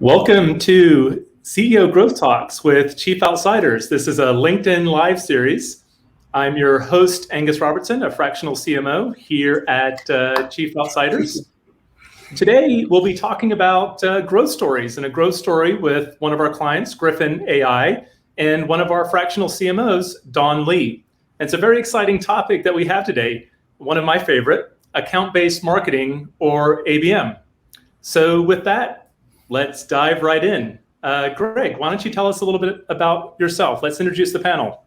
Welcome to CEO Growth Talks with Chief Outsiders. This is a LinkedIn Live series. I'm your host, Angus Robertson, a fractional CMO here at Chief Outsiders. Today, we'll be talking about growth stories and a growth story with one of our clients, Gryphon AI, and one of our fractional CMOs, Dawn Lee. And it's a very exciting topic that we have today, one of my favorite, account-based marketing, or ABM. So with that, let's dive right in. Greg, why don't you tell us a little bit about yourself? Let's introduce the panel.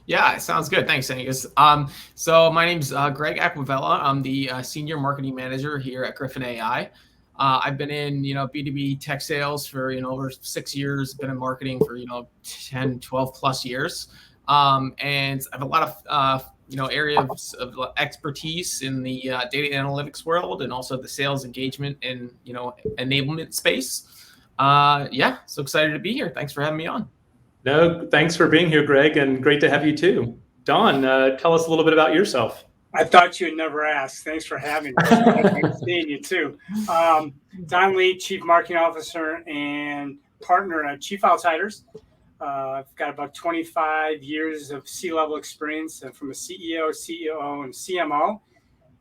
Yeah, sounds good. Thanks, Angus. So my name's Greg Aquavella. I'm the Senior Marketing Manager here at Gryphon AI. I've been in, B2B tech sales for, over 6 years, been in marketing for, 10, 12 plus years. And I have a lot of, areas of expertise in the data analytics world and also the sales engagement and, enablement space. So excited to be here. Thanks for having me on. No, thanks for being here, Greg, and great to have you too. Dawn, tell us a little bit about yourself. I thought you would never ask. Thanks for having me. Nice seeing you too. Dawn Lee, Chief Marketing Officer and partner at Chief Outsiders. I've got about 25 years of C-level experience from a CEO, COO, and CMO.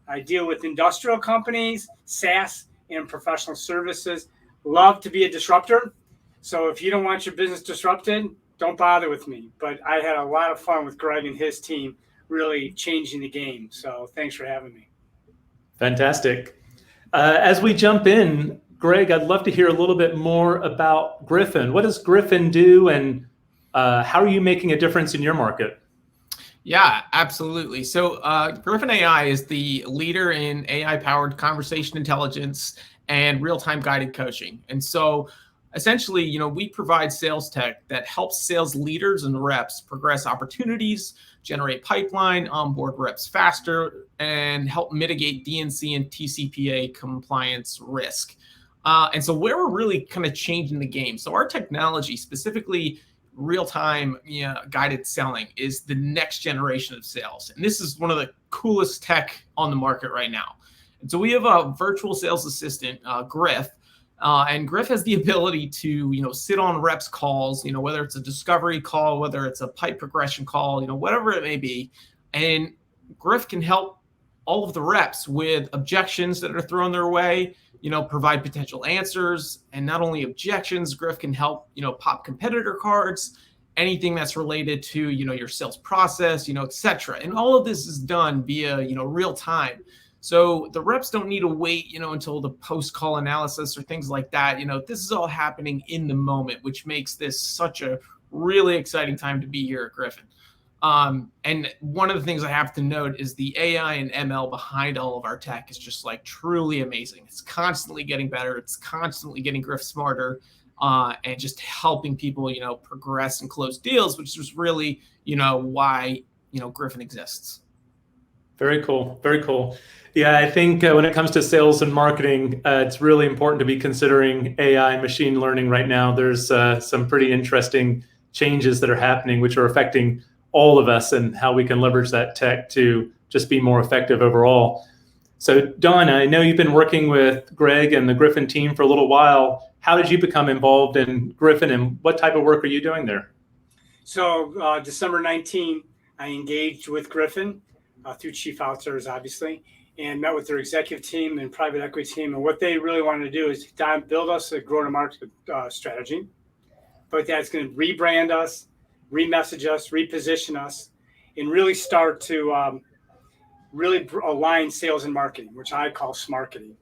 I deal with industrial companies, SaaS, and professional services. Love to be a disruptor. So if you don't want your business disrupted, don't bother with me. But I had a lot of fun with Greg and his team really changing the game. So thanks for having me. Fantastic. As we jump in, Greg, I'd love to hear a little bit more about Griffin. What does Griffin do, and how are you making a difference in your market? Yeah, absolutely. So Gryphon AI is the leader in AI-powered conversation intelligence and real-time guided coaching. And so essentially, we provide sales tech that helps sales leaders and reps progress opportunities, generate pipeline, onboard reps faster, and help mitigate DNC and TCPA compliance risk. And so where we're really kind of changing the game. So our technology, specifically real-time guided selling, is the next generation of sales. And this is one of the coolest tech on the market right now. And so we have a virtual sales assistant, Griff, and Griff has the ability to, sit on reps' calls, whether it's a discovery call, whether it's a pipe progression call, whatever it may be. And Griff can help all of the reps with objections that are thrown their way, provide potential answers, and not only objections, Griff can help, pop competitor cards, anything that's related to, your sales process, et cetera. And all of this is done via, real time. So the reps don't need to wait, until the post-call analysis or things like that. This is all happening in the moment, which makes this such a really exciting time to be here at Griffin. And one of the things I have to note is the AI and ML behind all of our tech is just like truly amazing. It's constantly getting better. It's constantly getting Griff smarter, and just helping people, progress and close deals, which is really, why, Griffin exists. Very cool. Very cool. Yeah, I think when it comes to sales and marketing, it's really important to be considering AI, machine learning right now. There's some pretty interesting changes that are happening, which are affecting all of us and how we can leverage that tech to just be more effective overall. So Dawn, I know you've been working with Greg and the Griffin team for a little while. How did you become involved in Griffin, and what type of work are you doing there? So December 19, I engaged with Griffin through Chief Outsiders, obviously, and met with their executive team and private equity team. And what they really wanted to do is build us a go-to-market strategy, but that's going to rebrand us, remessage us, reposition us, and really start to really align sales and marketing, which I call smarketing,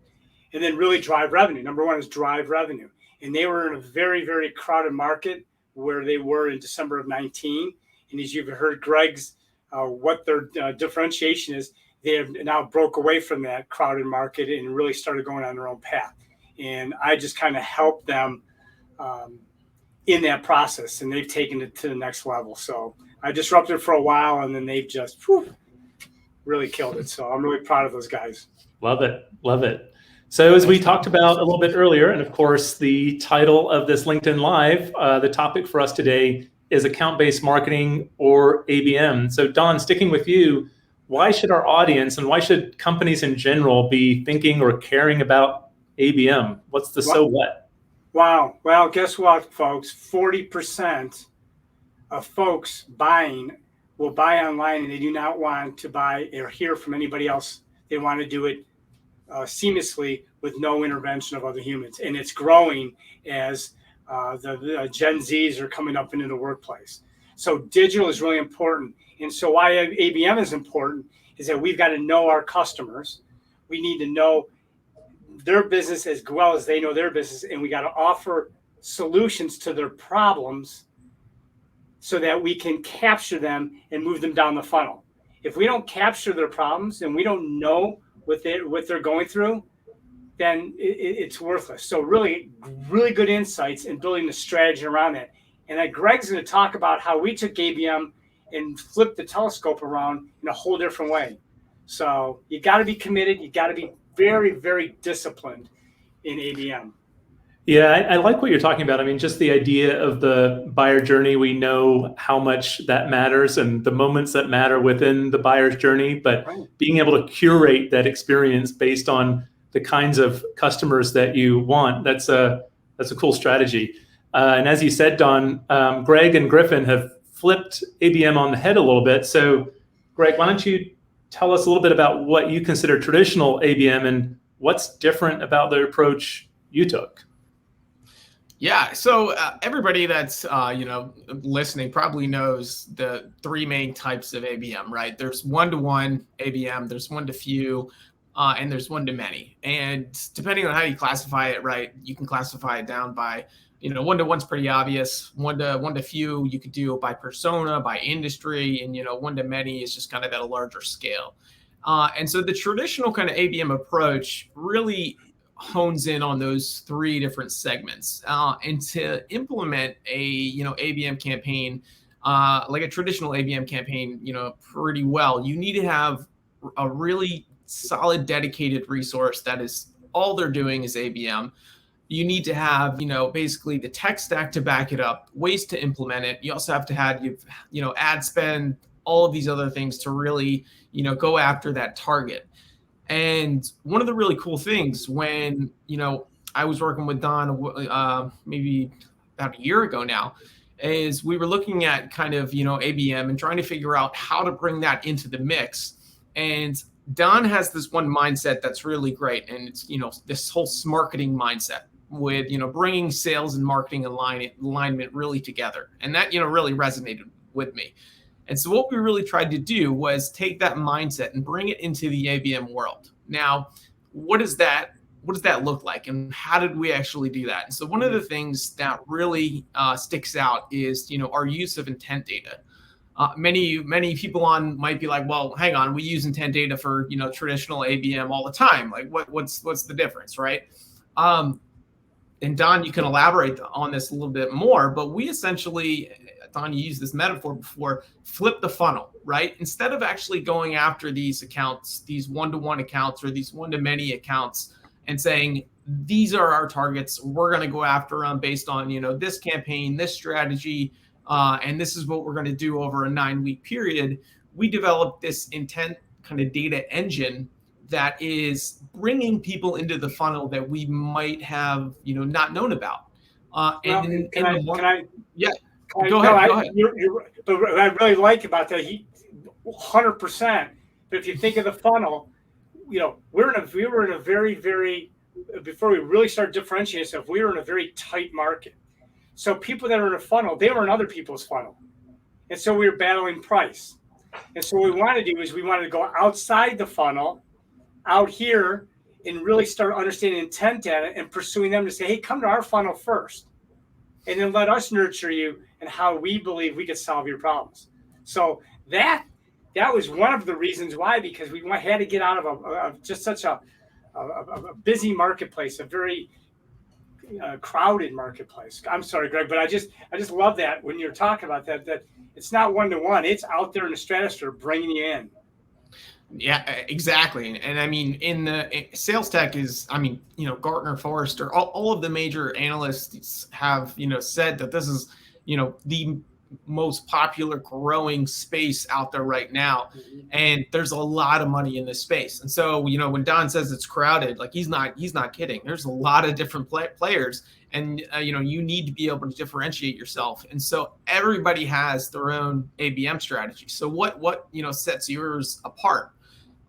and then really drive revenue. Number one is drive revenue. And they were in a very, very crowded market where they were in December of 19. And as you've heard Greg's, what their differentiation is, they have now broke away from that crowded market and really started going on their own path. And I just kind of helped them in that process, and they've taken it to the next level. So I disrupted for a while, and then they've just really killed it. So I'm really proud of those guys. Love it. Love it. So as we talked about a little bit earlier, and of course, the title of this LinkedIn Live, the topic for us today is account-based marketing, or ABM. So Dawn, sticking with you, why should our audience and why should companies in general be thinking or caring about ABM? What's the so what? Wow. Well, guess what, folks? 40% of folks will buy online, and they do not want to buy or hear from anybody else. They want to do it seamlessly with no intervention of other humans. And it's growing as the Gen Zs are coming up into the workplace. So digital is really important. And so why ABM is important is that we've got to know our customers. We need to know their business as well as they know their business. And we got to offer solutions to their problems so that we can capture them and move them down the funnel. If we don't capture their problems and we don't know what they're going through, then it's worthless. So really good insights in building the strategy around that. And Greg's going to talk about how we took ABM and flipped the telescope around in a whole different way. So you got to be committed. You got to be very, very disciplined in ABM. Yeah, I like what you're talking about. I mean, just the idea of the buyer journey, we know how much that matters and the moments that matter within the buyer's journey, but being able to curate that experience based on the kinds of customers that you want, that's a cool strategy. And as you said, Don, Greg and Griffin have flipped ABM on the head a little bit. So Greg, why don't you tell us a little bit about what you consider traditional ABM and what's different about the approach you took? Yeah, so everybody that's listening probably knows the three main types of ABM, right? There's one-to-one ABM, there's one-to-few, and there's one-to-many. And depending on how you classify it, right, you can classify it down by, one-to-one's pretty obvious. One-to-few you could do by persona, by industry, and one-to-many is just kind of at a larger scale. And so the traditional kind of ABM approach really hones in on those three different segments. And to implement a ABM campaign, like a traditional ABM campaign, pretty well, you need to have a really solid dedicated resource that is all they're doing is ABM. You need to have, basically the tech stack to back it up, ways to implement it. You also have to have, ad spend, all of these other things to really, go after that target. And one of the really cool things when, I was working with Don maybe about a year ago now, is we were looking at kind of, ABM and trying to figure out how to bring that into the mix. And Don has this one mindset that's really great. And it's, this whole marketing mindset with, bringing sales and marketing alignment really together. And that, really resonated with me. And so what we really tried to do was take that mindset and bring it into the ABM world. Now, what does that look like, and how did we actually do that? And so one of the things that really sticks out is, our use of intent data. Many people might be like, well, hang on, we use intent data for traditional ABM all the time. Like, what's the difference, right? And Don, you can elaborate on this a little bit more, but we essentially, Don, you used this metaphor before, flip the funnel, right? Instead of actually going after these accounts, these one-to-one accounts or these one-to-many accounts and saying, these are our targets, we're going to go after them based on, this campaign, this strategy, and this is what we're going to do over a 9-week period. We developed this intent kind of data engine that is bringing people into the funnel that we might have, not known about. Can I? Yeah. Go ahead. But what I really like about that, 100%. But if you think of the funnel, we were in a very, very, before we really started differentiating stuff, we were in a very tight market. So people that are in a funnel, they were in other people's funnel. And so we were battling price. And so what we wanted to do is we wanted to go outside the funnel, out here, and really start understanding intent data and pursuing them to say, hey, come to our funnel first. And then let us nurture you and how we believe we could solve your problems. So that was one of the reasons why, because we had to get out of just such a busy marketplace, a very crowded marketplace. I'm sorry, Greg, but I just love that when you're talking about that it's not one-to-one. It's out there in the stratosphere bringing you in. Yeah, exactly. And I mean, in the sales tech is, Gartner, Forrester, all of the major analysts have, said that this is, the most popular growing space out there right now. And there's a lot of money in this space. And so, when Don says it's crowded, like he's not kidding. There's a lot of different players, and you need to be able to differentiate yourself. And so everybody has their own ABM strategy. So what sets yours apart?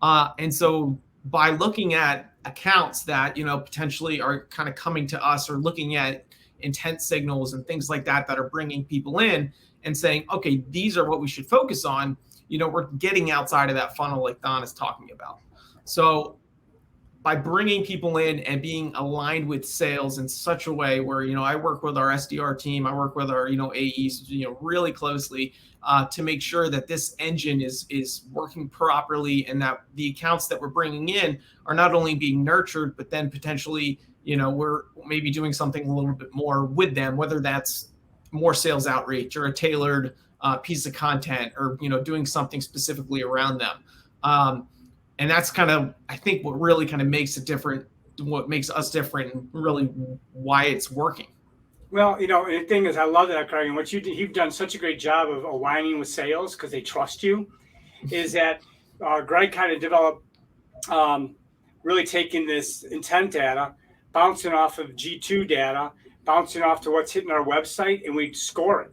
And so by looking at accounts that potentially are kind of coming to us, or looking at intent signals and things like that are bringing people in and saying, okay, these are what we should focus on, we're getting outside of that funnel like Don is talking about. So by bringing people in and being aligned with sales in such a way where, I work with our SDR team, I work with our, AEs, really closely to make sure that this engine is working properly, and that the accounts that we're bringing in are not only being nurtured, but then potentially, we're maybe doing something a little bit more with them, whether that's more sales outreach or a tailored piece of content, or, doing something specifically around them. And that's kind of, I think, what really kind of makes it different, what makes us different, and really why it's working. Well, the thing is, I love that, Craig, and what you've done such a great job of aligning with sales because they trust you, is that Greg kind of developed, really taking this intent data, bouncing off of G2 data, bouncing off to what's hitting our website, and we'd score it.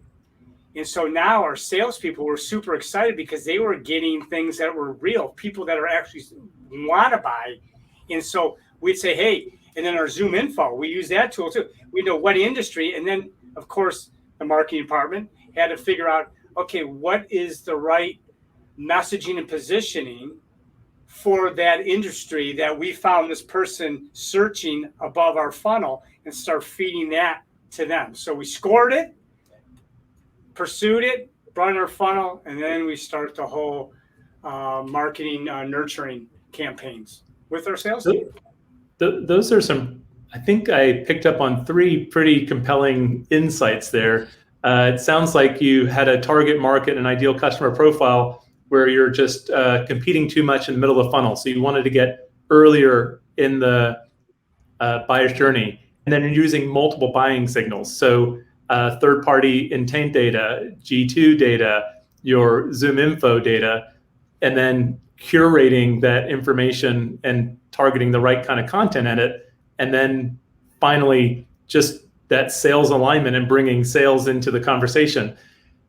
And so now our salespeople were super excited because they were getting things that were real, people that are actually want to buy. And so we'd say, hey, and then our Zoom info, we use that tool too. We know what industry. And then, of course, the marketing department had to figure out, okay, what is the right messaging and positioning for that industry that we found this person searching above our funnel, and start feeding that to them. So we scored it, pursued it, brought in our funnel, and then we start the whole marketing nurturing campaigns with our sales team. Those are some, I think I picked up on 3 pretty compelling insights there. It sounds like you had a target market, an ideal customer profile, where you're just competing too much in the middle of the funnel. So you wanted to get earlier in the buyer's journey, and then you're using multiple buying signals. So third-party intent data, G2 data, your Zoom info data, and then curating that information and targeting the right kind of content in it. And then finally, just that sales alignment and bringing sales into the conversation.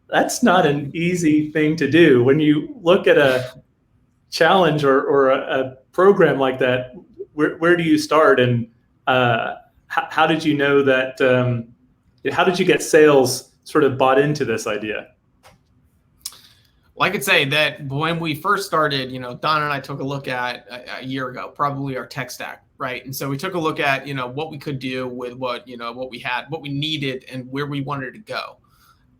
That's not an easy thing to do. When you look at a challenge or a program like that, where do you start? And how did you know that, how did you get sales sort of bought into this idea? Well, I could say that when we first started, Don and I took a look at a year ago, probably our tech stack, right? And so we took a look at, what we could do with what we had, what we needed, and where we wanted to go.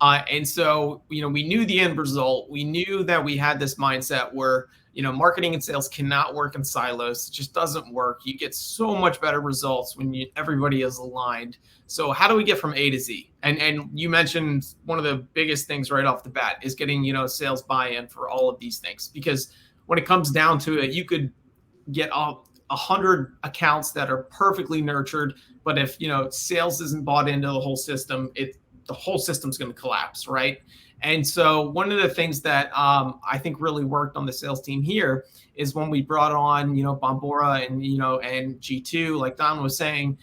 And so, we knew the end result. We knew that we had this mindset where, marketing and sales cannot work in silos. It just doesn't work. You get so much better results when everybody is aligned. So how do we get from A to Z? And you mentioned one of the biggest things right off the bat is getting, sales buy-in for all of these things. Because when it comes down to it, you could get 100 accounts that are perfectly nurtured, but if, sales isn't bought into the whole system, the whole system's going to collapse, right? And so one of the things that I think really worked on the sales team here is when we brought on, Bombora and, and G2, like Don was saying,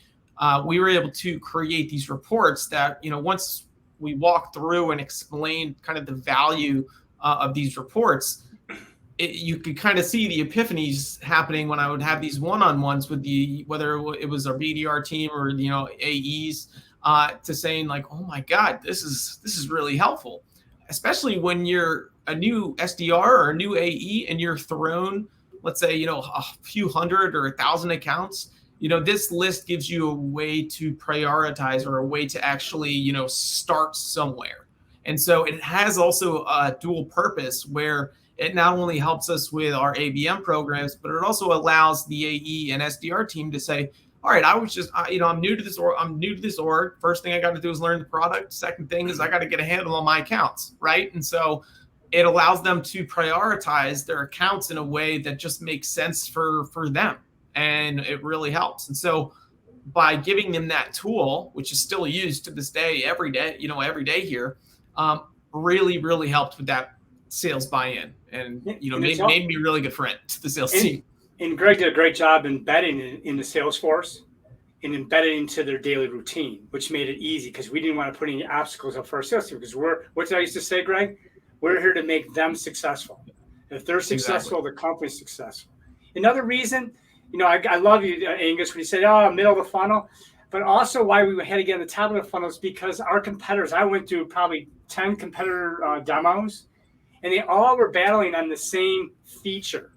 we were able to create these reports that, once we walked through and explained kind of the value of these reports, you could kind of see the epiphanies happening when I would have these one-on-ones with whether it was our BDR team or, AEs, to saying like, oh my God, this is really helpful. Especially when you're a new SDR or a new AE and you're thrown, let's say, a few hundred or 1,000 accounts, this list gives you a way to prioritize or a way to actually, start somewhere. And so it has also a dual purpose where it not only helps us with our ABM programs, but it also allows the AE and SDR team to say, all right, I'm new to this org. First thing I got to do is learn the product. Second thing is I got to get a handle on my accounts, right? And so it allows them to prioritize their accounts in a way that just makes sense for them. And it really helps. And so by giving them that tool, which is still used to this day, every day here, really, really helped with that sales buy-in, and made me a really good friend to the sales team. And Greg did a great job embedding it in the Salesforce and embedding into their daily routine, which made it easy because we didn't want to put any obstacles up for our sales team. Because what did I used to say, Greg? We're here to make them successful. If they're successful, the company's successful. Another reason, I love you, Angus, when you said, middle of the funnel, but also why we had to get on the top of the funnel is because our competitors, I went through probably 10 competitor demos, and they all were battling on the same feature.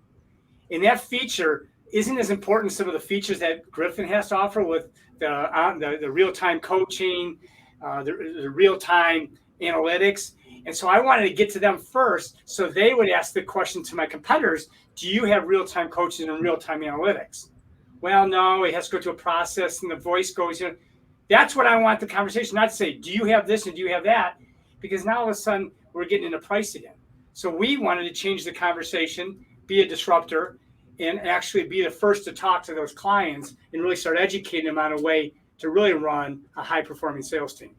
And that feature isn't as important as some of the features that Griffin has to offer with the real-time coaching, the real-time analytics. And so I wanted to get to them first so they would ask the question to my competitors, do you have real-time coaching and real-time analytics? Well, no, it has to go through a process and the voice goes in. That's what I want the conversation, not to say, do you have this and do you have that? Because now all of a sudden we're getting into price again. So we wanted to change the conversation, be a disruptor, and actually be the first to talk to those clients and really start educating them on a way to really run a high-performing sales team.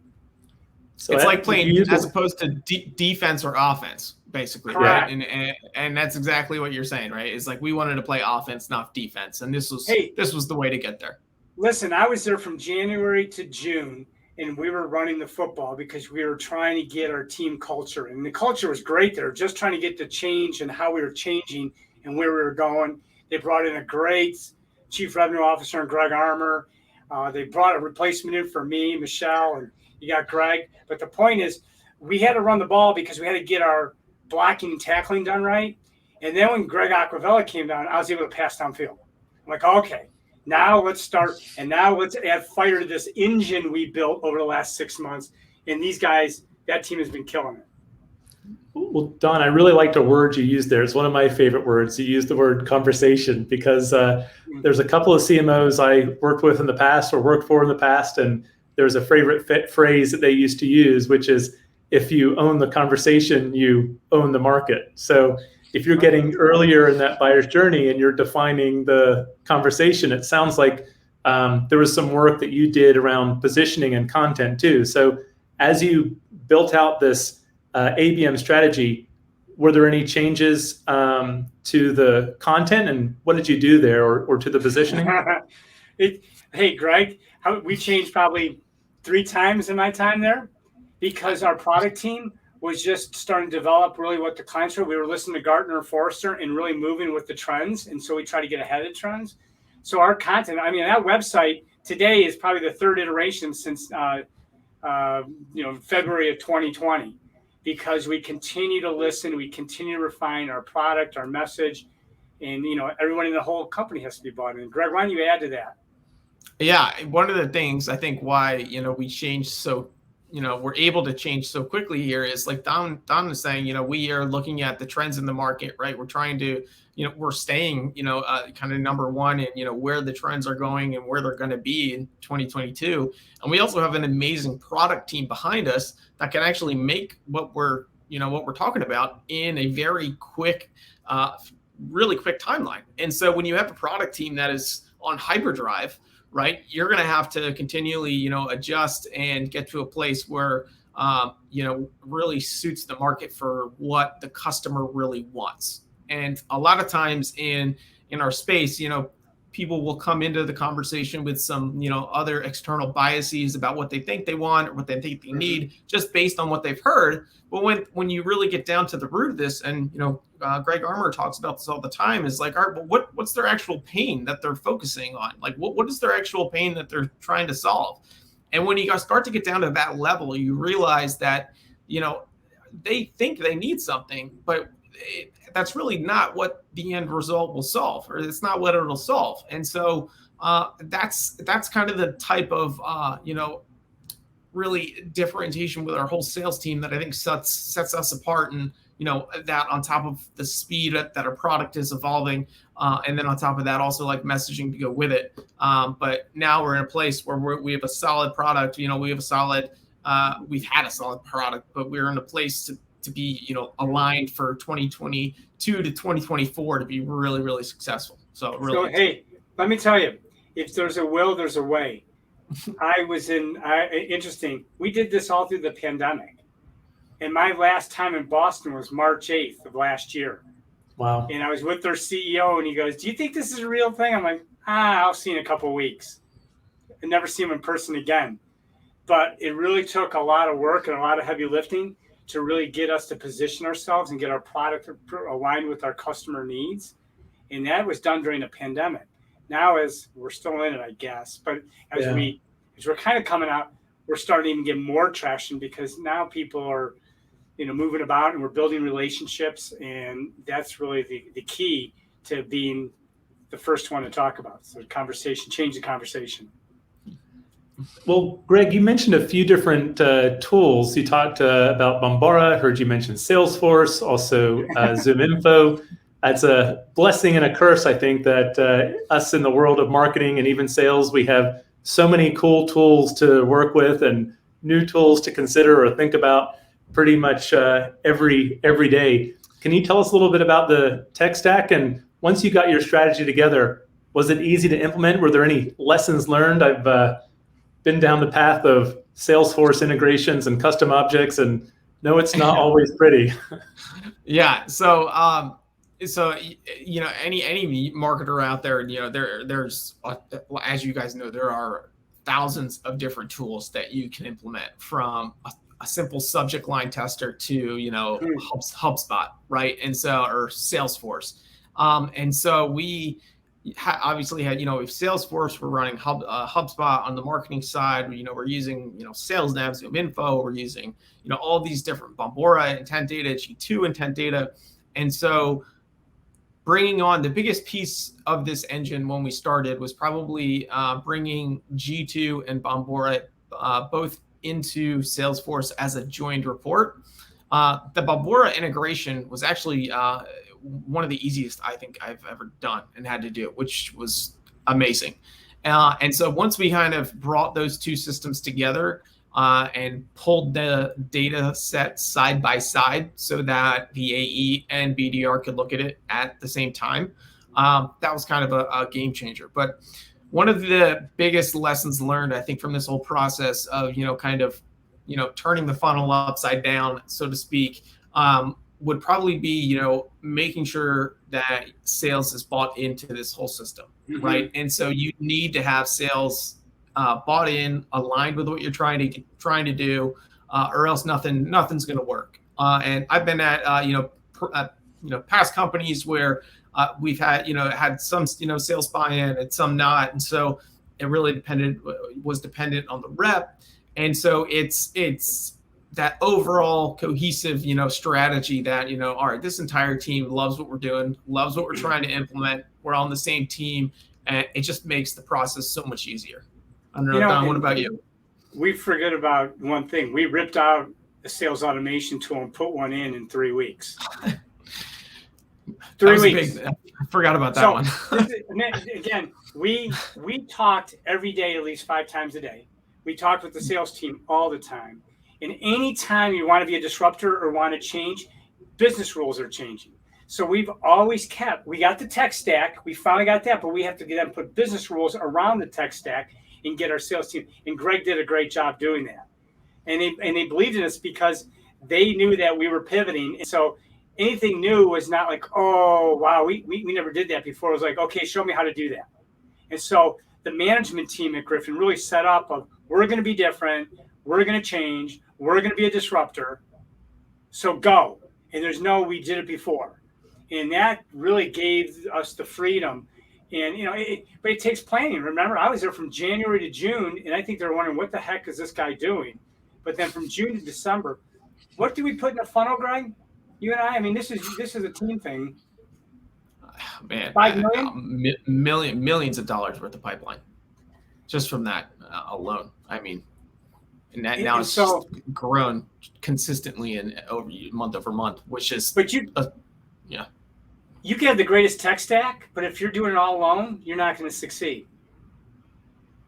So it's like playing as opposed to defense or offense, basically, right? And that's exactly what you're saying, right? It's like we wanted to play offense, not defense, and this was the way to get there. Listen, I was there from January to June, and we were running the football because we were trying to get our team culture, and the culture was great there. Just trying to get the change and how we were changing and where we were going. They brought in a great chief revenue officer in Greg Armour. They brought a replacement in for me, Michelle, and you got Greg. But the point is, we had to run the ball because we had to get our blocking and tackling done right. And then when Greg Aquavella came down, I was able to pass downfield. I'm like, okay, now let's start. And now let's add fire to this engine we built over the last 6 months. And these guys, that team has been killing it. Well, Don, I really liked a word you used there. It's one of my favorite words. You used the word conversation because there's a couple of CMOs I worked with in the past or worked for in the past, and there's a favorite phrase that they used to use, which is, if you own the conversation, you own the market. So if you're getting earlier in that buyer's journey and you're defining the conversation, it sounds like there was some work that you did around positioning and content too. So as you built out this ABM strategy, were there any changes to the content, and what did you do there, or to the positioning? Hey, Greg, we changed probably 3 times in my time there because our product team was just starting to develop really what the clients were. We were listening to Gartner and Forrester and really moving with the trends, and so we try to get ahead of trends. So our content, I mean, that website today is probably the 3rd iteration since February of 2020. Because we continue to listen, we continue to refine our product, our message, and everyone in the whole company has to be bought in. Greg, why don't you add to that? Yeah, one of the things I think why we changed we're able to change so quickly here is like Don is saying, we are looking at the trends in the market, right? We're trying to, we're staying, kind of number one in, where the trends are going and where they're going to be in 2022. And we also have an amazing product team behind us that can actually make what we're talking about in a very quick, really quick timeline. And so when you have a product team that is on hyperdrive, right, you're going to have to continually, adjust and get to a place where, really suits the market for what the customer really wants. And a lot of times in our space, people will come into the conversation with some, other external biases about what they think they want or what they think they need, just based on what they've heard. But when you really get down to the root of this, and Greg Armour talks about this all the time, is like, all right, but what's their actual pain that they're focusing on? Like, what is their actual pain that they're trying to solve? And when you start to get down to that level, you realize that they think they need something, but that's really not what the end result will solve, or it's not what it'll solve. And so that's kind of the type of really differentiation with our whole sales team that I think sets us apart, and that on top of the speed that our product is evolving, and then on top of that also like messaging to go with it. But now we're in a place where we have a solid product. We've had a solid product, but we're in a place to be aligned for 2022 to 2024 to be really, really successful. So hey, let me tell you, if there's a will, there's a way. Interesting. We did this all through the pandemic. And my last time in Boston was March 8th of last year. Wow. And I was with their CEO, and he goes, "Do you think this is a real thing?" I'm like, I'll see in a couple of weeks. I never see him in person again. But it really took a lot of work and a lot of heavy lifting to really get us to position ourselves and get our product aligned with our customer needs. And that was done during the pandemic. Now, as we're still in it, I guess, but as we're kind of coming out, we're starting to even get more traction because now people are, moving about and we're building relationships. And that's really the key to being the first one to talk about. So change the conversation. Well, Greg, you mentioned a few different tools. You talked about Bombora. I heard you mention Salesforce, also ZoomInfo. That's a blessing and a curse, I think, that us in the world of marketing and even sales, we have so many cool tools to work with and new tools to consider or think about pretty much every day. Can you tell us a little bit about the tech stack? And once you got your strategy together, was it easy to implement? Were there any lessons learned? I've been down the path of Salesforce integrations and custom objects, and no, it's not always pretty. Yeah. So, any marketer out there, there's, as you guys know, there are thousands of different tools that you can implement, from a simple subject line tester to, HubSpot, right? And so, or Salesforce. And so we obviously had, if Salesforce, we're running HubSpot on the marketing side. We're using, Sales Nav, ZoomInfo. We're using, all these different Bombora intent data, G2 intent data. And so bringing on the biggest piece of this engine when we started was probably bringing G2 and Bombora both into Salesforce as a joined report. The Bombora integration was actually one of the easiest I think I've ever done and had to do, which was amazing. And so once we kind of brought those two systems together and pulled the data set side by side so that the AE and BDR could look at it at the same time, that was kind of a game changer. But one of the biggest lessons learned, I think, from this whole process of, turning the funnel upside down, so to speak, would probably be, making sure that sales is bought into this whole system, right? And so you need to have sales bought in, aligned with what you're trying to do, or else nothing's going to work. And I've been at past companies where we've had some sales buy-in and some not, and so it really was dependent on the rep. And so it's that overall cohesive, strategy that, all right, this entire team loves what we're doing, loves what we're trying to implement. We're on the same team, and it just makes the process so much easier. I don't know, Don, what about you? We forget about one thing. We ripped out a sales automation tool and put one in 3 weeks. 3 weeks. I forgot about that one. Again, we talked every day, at least 5 times a day. We talked with the sales team all the time. And anytime you want to be a disruptor or want to change, business rules are changing. So we've always we got the tech stack. We finally got that, but we have to get them put business rules around the tech stack and get our sales team. And Greg did a great job doing that. And they believed in us because they knew that we were pivoting. And so anything new was not like, oh, wow, we never did that before. It was like, okay, show me how to do that. And so the management team at Griffin really set up we're going to be different. We're going to change. We're going to be a disruptor. So go. And there's no, we did it before. And that really gave us the freedom. And, but it takes planning. Remember, I was there from January to June, and I think they're wondering, what the heck is this guy doing? But then from June to December, what do we put in a funnel, Greg? You and I mean, this is a team thing. Man, 5 million? Millions of dollars worth of pipeline, just from that alone. I mean, and now it's so, just grown consistently and month over month, which is. But yeah, you can have the greatest tech stack, but if you're doing it all alone, you're not going to succeed.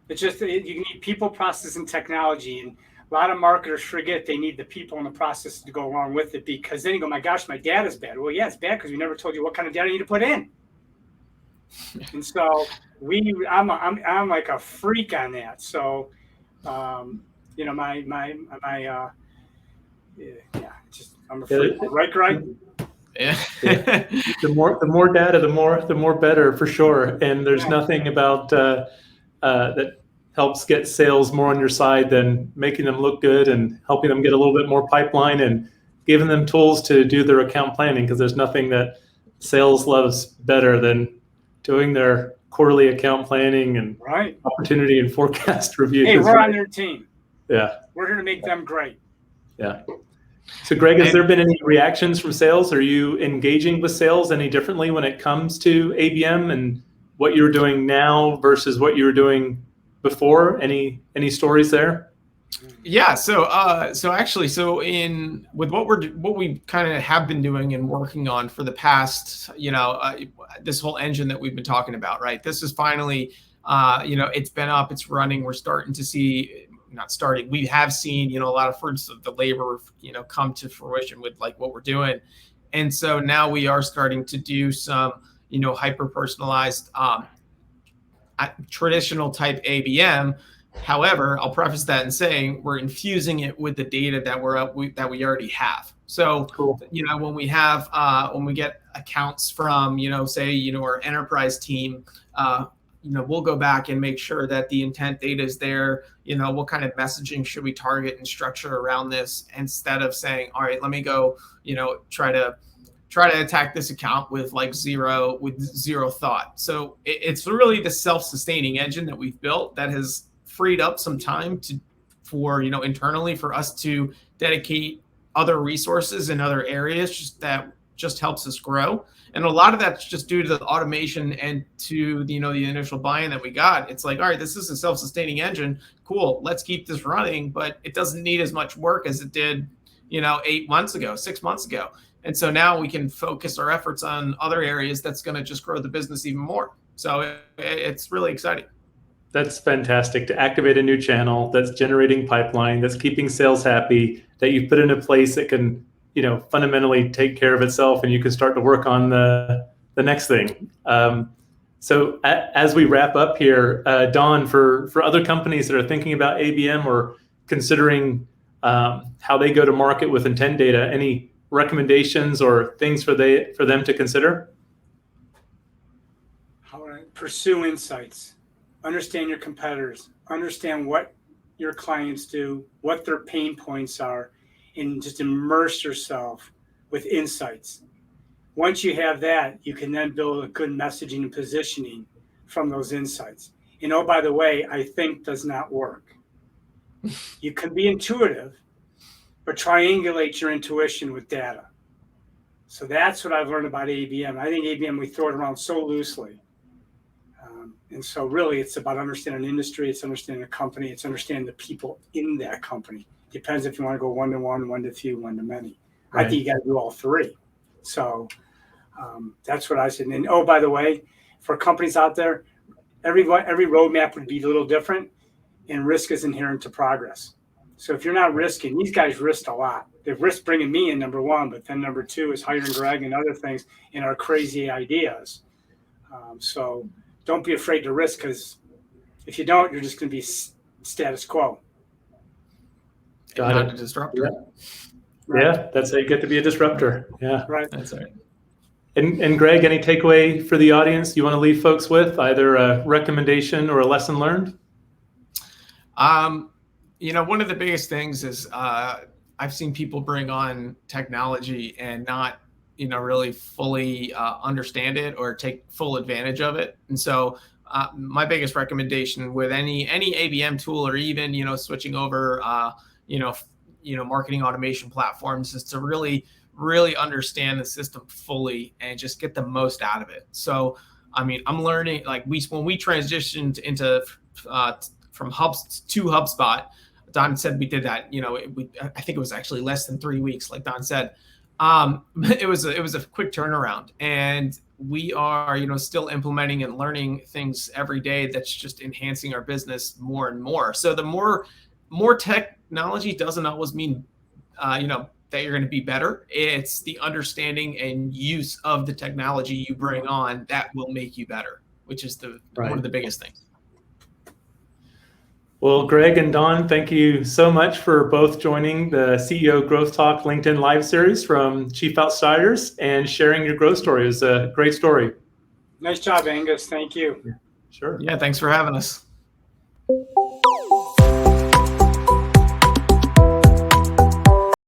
It's just you need people, process, and technology, and a lot of marketers forget they need the people and the process to go along with it, because then you go, my gosh, my data's bad. Well, yeah, it's bad because we never told you what kind of data you need to put in. And so I'm like a freak on that. So, my yeah, just I'm afraid. Right, Greg? Yeah. The more data, the more better for sure. And there's nothing about that helps get sales more on your side than making them look good and helping them get a little bit more pipeline and giving them tools to do their account planning, because there's nothing that sales loves better than doing their quarterly account planning and opportunity and forecast reviews. Hey, we're on their team. Yeah. We're here to make them great. Yeah. So Greg, has there been any reactions from sales? Are you engaging with sales any differently when it comes to ABM and what you're doing now versus what you were doing before? Any stories there? Yeah. So actually, with what we kind of have been doing and working on for the past, this whole engine that we've been talking about, right? This is finally, it's been up, it's running. We're starting to see. Not starting. We have seen, a lot of fruits of the labor, come to fruition with like what we're doing. And so now we are starting to do some, hyper personalized, traditional type ABM. However, I'll preface that in saying we're infusing it with the data that that we already have. So, cool. When we have, when we get accounts from, say, our enterprise team, we'll go back and make sure that the intent data is there. What kind of messaging should we target and structure around this, instead of saying, all right, let me go, try to attack this account with zero thought. So it's really the self-sustaining engine that we've built that has freed up some time for internally for us to dedicate other resources in other areas that just helps us grow. And a lot of that's just due to the automation and to the initial buy-in that we got. It's like, all right, this is a self-sustaining engine. Cool, let's keep this running, but it doesn't need as much work as it did, 8 months ago, 6 months ago. And so now we can focus our efforts on other areas that's going to just grow the business even more. So it's really exciting. That's fantastic, to activate a new channel that's generating pipeline, that's keeping sales happy, that you've put in a place that can fundamentally take care of itself, and you can start to work on the next thing. So as we wrap up here, Don, for other companies that are thinking about ABM or considering how they go to market with intent data, any recommendations or things for them to consider? How to pursue insights, understand your competitors, understand what your clients do, what their pain points are, and just immerse yourself with insights. Once you have that, you can then build a good messaging and positioning from those insights. And oh, by the way, I think does not work. You can be intuitive, but triangulate your intuition with data. So that's what I've learned about ABM. I think ABM, we throw it around so loosely. And so really it's about understanding the industry, it's understanding the company, it's understanding the people in that company. Depends if you want to go one-to-one, one-to-few, one-to-many. Right. I think you got to do all three. So that's what I said. And oh, by the way, for companies out there, every roadmap would be a little different, and risk is inherent to progress. So if you're not risking, these guys risked a lot. They've risked bringing me in, number one, but then number two is hiring Greg and other things and our crazy ideas. So don't be afraid to risk, because if you don't, you're just going to be status quo. Got it. A disruptor. Yeah, that's how you get to be a disruptor. Yeah, right. That's right. And Greg, any takeaway for the audience you want to leave folks with, either a recommendation or a lesson learned? One of the biggest things is I've seen people bring on technology and not, really fully understand it or take full advantage of it. And so my biggest recommendation with any ABM tool, or even, switching over, marketing automation platforms, is to really understand the system fully and just get the most out of it. So, I'm learning, when we transitioned from HubSpot, Don said we did that, I think it was actually less than 3 weeks, like Don said. It was a quick turnaround, and we are, still implementing and learning things every day that's just enhancing our business more and more. So the more technology doesn't always mean, that you're going to be better. It's the understanding and use of the technology you bring on that will make you better, which is one of the biggest things. Well, Greg and Don, thank you so much for both joining the CEO Growth Talk LinkedIn Live series from Chief Outsiders and sharing your growth story. It was a great story. Nice job, Angus. Thank you. Sure. Yeah, thanks for having us.